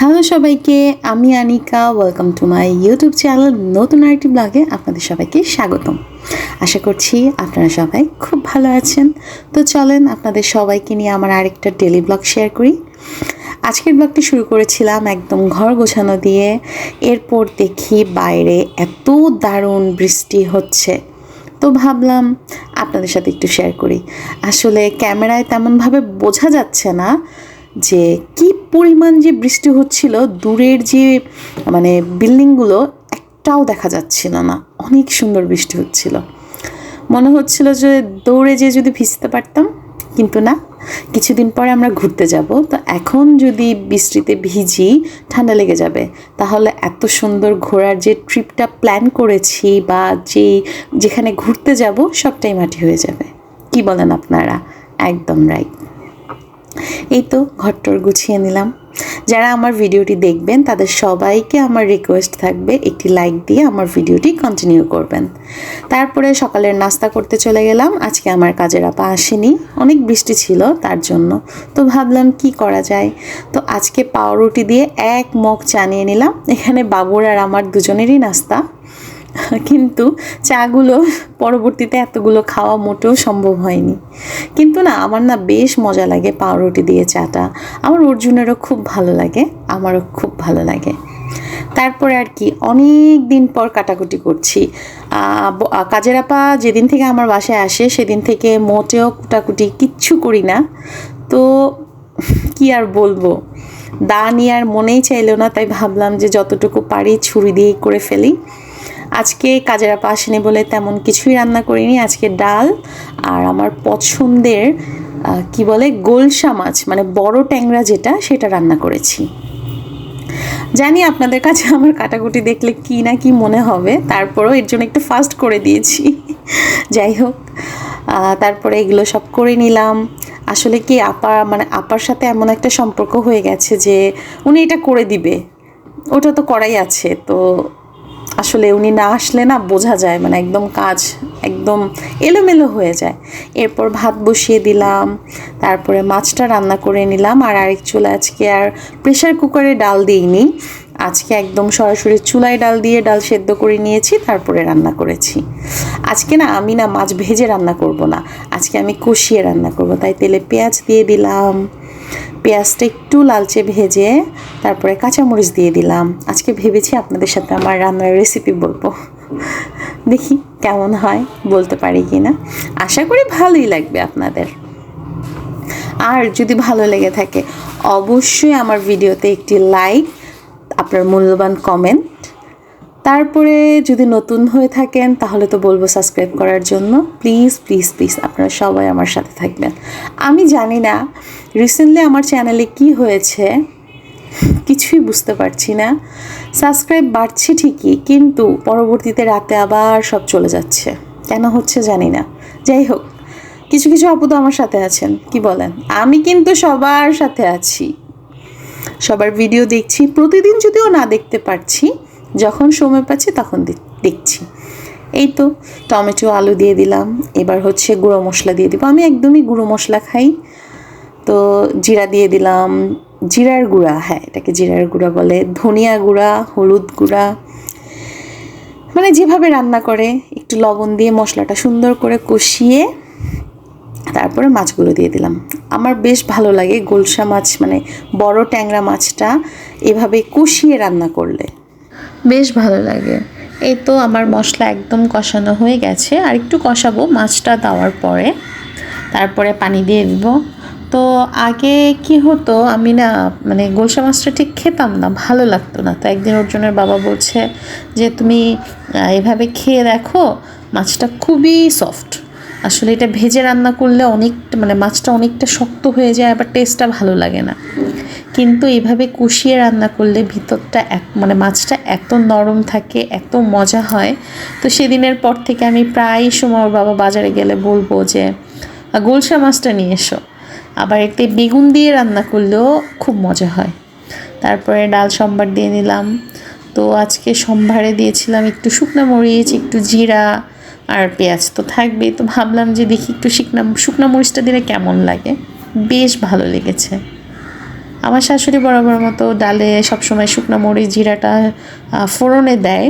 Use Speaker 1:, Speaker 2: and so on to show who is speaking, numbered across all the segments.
Speaker 1: Hello সবাইকে, আমি Anika. Welcome to my YouTube channel. নতুন আরেকটি ব্লগে আপনাদের সবাইকে স্বাগতম। আশা করছি আপনারা সবাই খুব ভালো আছেন। তো চলেন আপনাদের সবাইকে নিয়ে আমার আরেকটা ডেলি ব্লগ শেয়ার করি। আজকের ব্লগটি শুরু করেছিলাম একদম ঘর গোছানো দিয়ে। এরপর দেখি বাইরে এত দারুণ বৃষ্টি হচ্ছে, তো ভাবলাম আপনাদের সাথে একটু শেয়ার করি। আসলে ক্যামেরায় তেমনভাবে বোঝা যাচ্ছে না যে কি পরিমাণ যে বৃষ্টি হচ্ছিল। দূরের যে বিল্ডিংগুলো একটাও দেখা যাচ্ছিল না, অনেক সুন্দর বৃষ্টি হচ্ছিল। মনে হচ্ছিল যে দৌড়ে যেয়ে যদি ভিজতে পারতাম, কিন্তু না, কিছুদিন পরে আমরা ঘুরতে যাব। তো এখন যদি বৃষ্টিতে ভিজি ঠান্ডা লেগে যাবে, তাহলে এত সুন্দর ঘোরার যে ট্রিপটা প্ল্যান করেছি বা যেখানে ঘুরতে যাব সবটাই মাটি হয়ে যাবে। কি বলেন আপনারা? একদম রাইট। এই তো ঘরটর গুছিয়ে নিলাম। যারা আমার ভিডিওটি দেখবেন তাদের সবাইকে আমার রিকোয়েস্ট থাকবে একটি লাইক দিয়ে আমার ভিডিওটি কন্টিনিউ করবেন। তারপরে সকালের নাস্তা করতে চলে গেলাম। আজকে আমার কাজের আপা আসেনি, অনেক বৃষ্টি ছিল তার জন্য। তো ভাবলাম কি করা যায়, তো আজকে পাউরুটি দিয়ে এক মগ চা নিয়ে নিলাম। এখানে বাবুর আর আমার দুজনেরই নাস্তা, কিন্তু চাগুলো পরবর্তীতে এতগুলো খাওয়া মোটেও সম্ভব হয়নি। কিন্তু না, আমার না বেশ মজা লাগে পাউরুটি দিয়ে চাটা। আমার অর্জুনেরও খুব ভালো লাগে, আমারও খুব ভালো লাগে। তারপরে আর কি, অনেক দিন পর কাটাকুটি করছি। কাজের আপা যেদিন থেকে আমার বাসায় আসে সেদিন থেকে মোটেও কুটাকুটি কিচ্ছু করি না। তো কি আর বলবো, দা নিয়ে আর মনেই চাইল না, তাই ভাবলাম যে যতটুকু পারি ছুরি দিয়েই করে ফেলি। আজকে কাজের আপা আসেনি বলে তেমন কিছুই রান্না করিনি। আজকে ডাল আর আমার পছন্দের কি বলে গোলসা মাছ, বড় ট্যাংরা যেটা, সেটা রান্না করেছি। জানি আপনাদের কাছে আমার কাটাকুটি দেখলে কি না কি মনে হবে, তারপরেও এর জন্য একটু ফাস্ট করে দিয়েছি। যাই হোক, তারপরে এগুলো সব করে নিলাম। আসলে কি আপার সাথে এমন একটা সম্পর্ক হয়ে গেছে যে উনি এটা করে দিবে, ওটা তো করাই আছে। তো আসলে উনি না আসলে না বোঝা যায়, একদম কাজ একদম এলোমেলো হয়ে যায়। এরপর ভাত বসিয়ে দিলাম, তারপরে মাছটা রান্না করে নিলাম। আর আরেক চুলা আজকে আর প্রেশার কুকারে ডাল দিইনি, আজকে একদম সরাসরি চুলায় ডাল দিয়ে ডাল সেদ্ধ করে নিয়েছি, তারপরে রান্না করেছি। আজকে না আমি মাছ ভেজে রান্না করব না, আজকে আমি কষিয়ে রান্না করব। তাই তেলে পেঁয়াজ দিয়ে দিলাম, পেঁয়াজটা একটু লালচে ভেজে তারপরে কাঁচামরিচ দিয়ে দিলাম। আজকে ভেবেছি আপনাদের সাথে আমার রান্নার রেসিপি বলবো, দেখি কেমন হয়, বলতে পারি কি না। আশা করি ভালোই লাগবে আপনাদের। আর যদি ভালো লেগে থাকে অবশ্যই আমার ভিডিওতে একটি লাইক, আপনার মূল্যবান কমেন্ট, তারপরে যদি নতুন হয়ে থাকেন তাহলে তো বলবো সাবস্ক্রাইব করার জন্য। প্লিজ প্লিজ প্লিজ আপনারা সবাই আমার সাথে থাকবেন। আমি জানি না রিসেন্টলি আমার চ্যানেলে কি হয়েছে, কিছুই বুঝতে পারছি না। সাবস্ক্রাইব বাড়ছে ঠিকই, কিন্তু পরবর্তীতে রাতে আবার সব চলে যাচ্ছে, কেন হচ্ছে জানি না। যাই হোক, কিছু কিছু আপু তো আমার সাথে আছেন, কি বলেন? আমি কিন্তু সবার সাথে আছি, সবার ভিডিও দেখছি, প্রতিদিন যদিও না দেখতে পারছি, যখন সময় পাচ্ছি তখন দেখছি। এই তো টমেটো আলু দিয়ে দিলাম। এবার হচ্ছে গুঁড়ো মশলা দিয়ে দিব, আমি একদমই গুঁড়ো মশলা খাই। তো জিরা দিয়ে দিলাম, জিরার গুঁড়া, হ্যাঁ এটাকে জিরার গুঁড়া বলে, ধনিয়া গুঁড়া, হলুদ গুঁড়া, যেভাবে রান্না করে। একটু লবণ দিয়ে মশলাটা সুন্দর করে কষিয়ে তারপরে মাছগুলো দিয়ে দিলাম। আমার বেশ ভালো লাগে গোলসা মাছ, বড় ট্যাংরা মাছটা এভাবে কষিয়ে রান্না করলে বেশ ভালো লাগে। এই তো আমার মশলা একদম কষানো হয়ে গেছে, আর একটু কষাবো মাছটা দেওয়ার পরে, তারপরে পানি দিয়ে দিব। তো আগে কি হতো, আমি না গোলসা মাছটা ঠিক খেতাম না, ভালো লাগতো না। তো একদিন অর্জুনের বাবা বলছে যে তুমি এভাবে খেয়ে দেখো, মাছটা খুবই সফট। আসলে এটা ভেজে রান্না করলে অনেকটা মাছটা অনেকটা শক্ত হয়ে যায়, আবার টেস্টটা ভালো লাগে না। কিন্তু এভাবে কষিয়ে রান্না করলে ভিতরটা মাছটা এত নরম থাকে, এত মজা হয়। তো সেদিনের পর থেকে আমি প্রায় সময় ওর বাবা বাজারে গেলে বলবো যে গোলসা মাছটা নিয়ে এসো। আবার এতে বেগুন দিয়ে রান্না করলেও খুব মজা হয়। তারপরে ডাল সম্বার দিয়ে নিলাম। তো আজকে সম্ভারে দিয়েছিলাম একটু শুকনো মরিচ, একটু জিরা আর পেঁয়াজ তো থাকবেই। তো ভাবলাম যে দেখি একটু শুকনো মরিচটা দিলে কেমন লাগে, বেশ ভালো লেগেছে। আমার শাশুড়ি বরাবর মতো ডালে সবসময় শুকনো মরিচ জিরাটা ফোড়নে দেয়,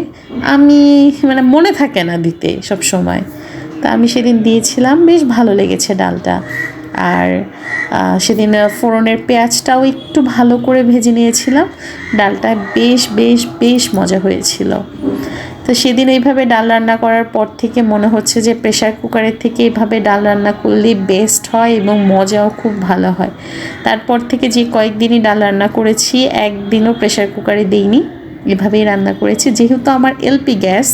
Speaker 1: আমি মানে মনে থাকে না দিতে সব সময়। তা আমি সেদিন দিয়েছিলাম, বেশ ভালো লেগেছে ডালটা। আর সেদিন ফোড়নের পেঁয়াজটাও একটু ভালো করে ভেজে নিয়েছিলাম, ডালটা বেশ বেশ বেশ মজা হয়েছিল। তো সেদিন এইভাবে ডাল রান্না করার পর থেকে মনে হচ্ছে যে প্রেশার কুকারের থেকে এইভাবে ডাল রান্না করলে বেস্ট হয় এবং মজাও খুব ভালো হয়। তারপর থেকে যে কয়েকদিনই ডাল রান্না করেছি, একদিনও প্রেশার কুকারে দিইনি, এভাবেই রান্না করেছি। যেহেতু আমার এলপি গ্যাস,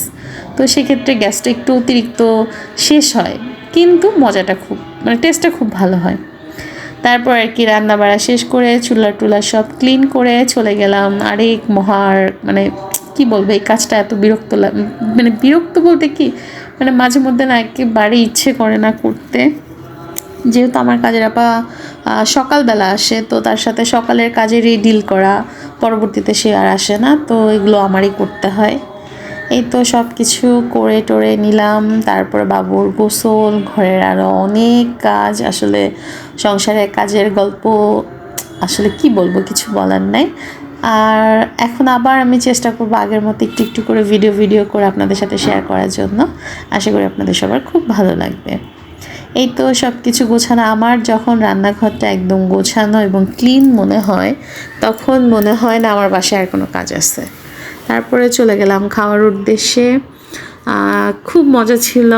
Speaker 1: তো সেক্ষেত্রে গ্যাসটা একটু অতিরিক্ত শেষ হয়, কিন্তু মজাটা খুব মানে টেস্টটা খুব ভালো হয়। তারপর আর কি রান্না বাড়া শেষ করে চুলা টুলা সব ক্লিন করে চলে গেলাম আরেক মহার মানে কি বলবো, এই কাজটা এত বিরক্ত মানে বিরক্ত বলতে কি মানে মাঝে মধ্যে না একেবারে ইচ্ছে করে না করতে। যেহেতু আমার কাজের আপা সকালবেলা আসে, তো তার সাথে সকালের কাজেরই ডিল করা, পরবর্তীতে সে আর আসে না, তো এগুলো আমারই করতে হয়। এই তো সব কিছু করে টোরে নিলাম, তারপর বাবুর গোসল, ঘরের আরও অনেক কাজ। আসলে সংসারের কাজের গল্প আসলে কি বলবো, কিছু বলার নাই। আর এখন আবার আমি চেষ্টা করবো আগের মতো একটু একটু করে ভিডিও করে আপনাদের সাথে শেয়ার করার জন্য। আশা করি আপনাদের সবার খুব ভালো লাগবে। এই তো সব কিছু গোছানো, আমার যখন রান্নাঘরটা একদম গোছানো এবং ক্লিন মনে হয়, তখন মনে হয় না আমার বাসায় আর কোনো কাজ আছে। তারপরে চলে গেলাম খাওয়ার উদ্দেশ্যে। খুব মজা ছিল,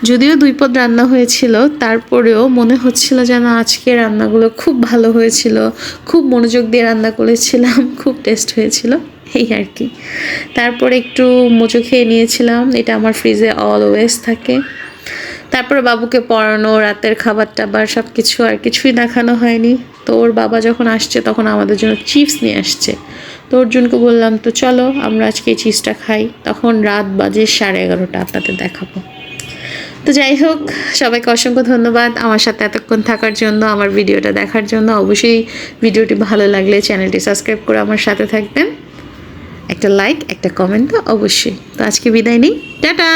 Speaker 1: যদিও 2 পদ রান্না হয়েছিল, তারপরেও মনে হচ্ছিল যেন আজকে রান্নাগুলো খুব ভালো হয়েছিল, খুব মনোযোগ দিয়ে রান্না করেছিলাম, খুব টেস্ট হয়েছিল, এই আর কি। তারপরে একটু মোচো খেয়ে নিয়েছিলাম, এটা আমার ফ্রিজে অলওয়েজ থাকে। তারপরে বাবুকে পড়ানো, রাতের খাবার টাবার সব কিছু আর কিছুই দেখানো হয়নি। তো ওর বাবা যখন আসছে তখন আমাদের জন্য চিপস নিয়ে আসছে, তো অর্জুনকে বললাম তো চলো আমরা আজকে এই চিপসটা খাই। তখন রাত বাজে 11:30, আপনাদের দেখাবো। তো যাই হোক, সবাইকে অসংখ্য ধন্যবাদ আমার সাথে এতক্ষণ থাকার জন্য, আমার ভিডিওটা দেখার জন্য। অবশ্যই ভিডিওটি ভালো লাগলে চ্যানেলটি সাবস্ক্রাইব করে আমার সাথে থাকবেন, একটা লাইক একটা কমেন্ট তো অবশ্যই। তো আজকে বিদায় নিই, টাটা।